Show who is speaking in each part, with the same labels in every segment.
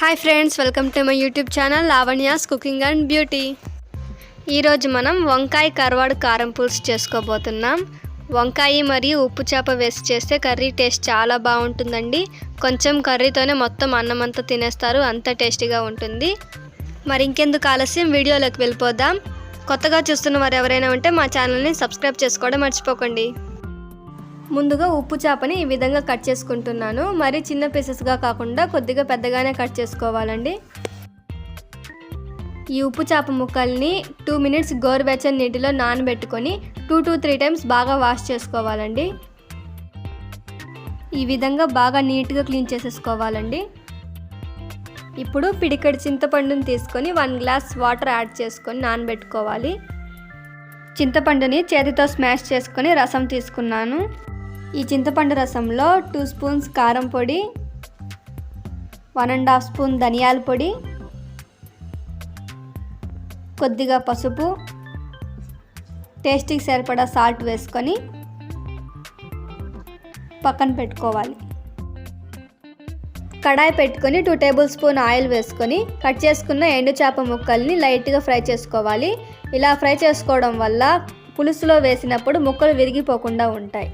Speaker 1: Hi friends, welcome to my YouTube channel Lavanya's cooking and beauty. ఈరోజు మనం వంకాయ కర్వాడు కారం పులుసు చేసుకోబోతున్నాం. వంకాయ మరియు ఉప్పు చేప వేసి చేస్తే కర్రీ టేస్ట్ చాలా బాగుంటుందండి. కొంచెం కర్రీతోనే మొత్తం అన్నం అంతా తినేస్తారు, అంత టేస్టీగా ఉంటుంది. మరి ఇంకెందుకు ఆలస్యం, వీడియోలోకి వెళ్ళిపోదాం. కొత్తగా చూస్తున్న వారు ఎవరైనా ఉంటే మా ఛానల్ని సబ్స్క్రైబ్ చేసుకోవడం మర్చిపోకండి. ముందుగా ఉప్పు చేపని ఈ విధంగా కట్ చేసుకుంటున్నాను. మరి చిన్న పీసెస్గా కాకుండా కొద్దిగా పెద్దగానే కట్ చేసుకోవాలండి. ఈ ఉప్పు చేప ముక్కల్ని 2 మినిట్స్ గోరువెచ్చని నీటిలో నానబెట్టుకొని 2 to 3 టైమ్స్ బాగా వాష్ చేసుకోవాలండి. ఈ విధంగా బాగా నీట్గా క్లీన్ చేసేసుకోవాలండి. ఇప్పుడు పిడికెడు చింతపండుని తీసుకొని 1 గ్లాస్ వాటర్ యాడ్ చేసుకొని నానబెట్టుకోవాలి. చింతపండుని చేతితో స్మాష్ చేసుకొని రసం తీసుకున్నాను. ఈ చింతపండు రసంలో 2 స్పూన్స్ కారం పొడి, 1.5 స్పూన్ ధనియాల పొడి, కొద్దిగా పసుపు, టేస్ట్కి సరిపడా సాల్ట్ వేసుకొని పక్కన పెట్టుకోవాలి. కడాయి పెట్టుకొని 2 టేబుల్ స్పూన్ ఆయిల్ వేసుకొని కట్ చేసుకున్న ఎండు చేప ముక్కల్ని లైట్గా ఫ్రై చేసుకోవాలి. ఇలా ఫ్రై చేసుకోవడం వల్ల పులుసులో వేసినప్పుడు ముక్కలు విరిగిపోకుండా ఉంటాయి.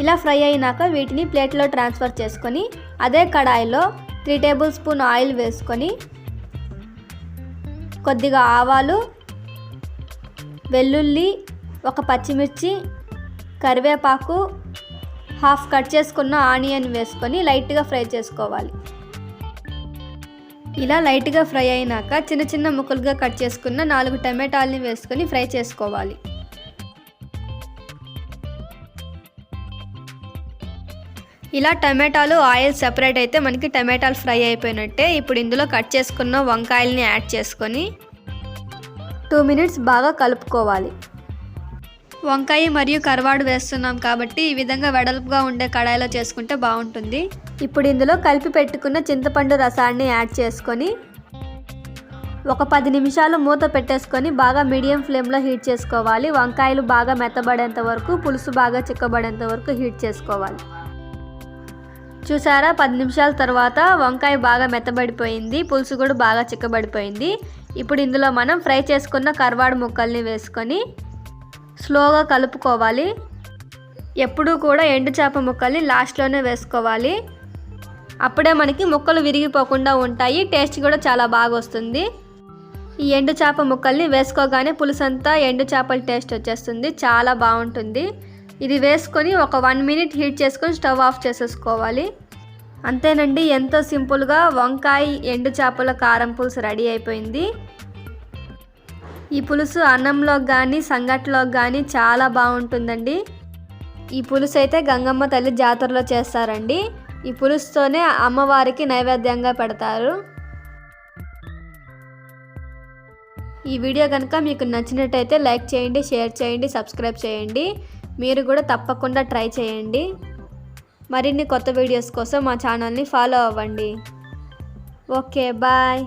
Speaker 1: ఇలా ఫ్రై అయినాక వీటిని ప్లేట్లో ట్రాన్స్ఫర్ చేసుకొని అదే కడాయిలో 3 టేబుల్ స్పూన్ ఆయిల్ వేసుకొని కొద్దిగా ఆవాలు, వెల్లుల్లి, 1 పచ్చిమిర్చి, కరివేపాకు, హాఫ్ కట్ చేసుకున్న ఆనియన్ వేసుకొని లైట్గా ఫ్రై చేసుకోవాలి. ఇలా లైట్గా ఫ్రై అయినాక చిన్న చిన్న ముక్కలుగా కట్ చేసుకున్న 4 టమాటాలని వేసుకొని ఫ్రై చేసుకోవాలి. ఇలా టమాటాలు ఆయిల్ సెపరేట్ అయితే మనకి టమాటాలు ఫ్రై అయిపోయినట్టే. ఇప్పుడు ఇందులో కట్ చేసుకున్న వంకాయల్ని యాడ్ చేసుకొని 2 మినిట్స్ బాగా కలుపుకోవాలి. వంకాయ మరియు కర్వాడు వేస్తున్నాం కాబట్టి ఈ విధంగా వెడల్పుగా ఉండే కడాయిలో చేసుకుంటే బాగుంటుంది. ఇప్పుడు ఇందులో కలిపి పెట్టుకున్న చింతపండు రసాన్ని యాడ్ చేసుకొని 10 నిమిషాలు మూత పెట్టేసుకొని బాగా మీడియం ఫ్లేమ్లో హీట్ చేసుకోవాలి. వంకాయలు బాగా మెత్తబడేంత వరకు, పులుసు బాగా చిక్కబడేంత వరకు హీట్ చేసుకోవాలి. చూసారా, 10 నిమిషాల తర్వాత వంకాయ బాగా మెత్తబడిపోయింది, పులుసు కూడా బాగా చిక్కబడిపోయింది. ఇప్పుడు ఇందులో మనం ఫ్రై చేసుకున్న కర్వాడు ముక్కల్ని వేసుకొని స్లోగా కలుపుకోవాలి. ఎప్పుడూ కూడా ఎండు చేప ముక్కల్ని లాస్ట్లోనే వేసుకోవాలి. అప్పుడే మనకి ముక్కలు విరిగిపోకుండా ఉంటాయి, టేస్ట్ కూడా చాలా బాగా వస్తుంది. ఈ ఎండు చేప ముక్కల్ని వేసుకోగానే పులుసు అంతా ఎండు చేపల టేస్ట్ వచ్చేస్తుంది, చాలా బాగుంటుంది. ఇది వేసుకొని 1 మినిట్ హీట్ చేసుకొని స్టవ్ ఆఫ్ చేసేసుకోవాలి. అంతేనండి, ఎంతో సింపుల్గా వంకాయ ఎండు చేపల కారం పులుసు రెడీ అయిపోయింది. ఈ పులుసు అన్నంలోకి కానీ సంగట్లోకి కానీ చాలా బాగుంటుందండి. ఈ పులుసు అయితే గంగమ్మ తల్లి జాతరలో చేస్తారండి. ఈ పులుసుతోనే అమ్మవారికి నైవేద్యంగా పెడతారు. ఈ వీడియో కనుక మీకు నచ్చినట్టయితే లైక్ చేయండి, షేర్ చేయండి, సబ్స్క్రైబ్ చేయండి. మీరు కూడా తప్పకుండా ట్రై చేయండి. మరిన్ని కొత్త వీడియోస్ కోసం మా ఛానల్ని ఫాలో అవ్వండి. Okay, bye.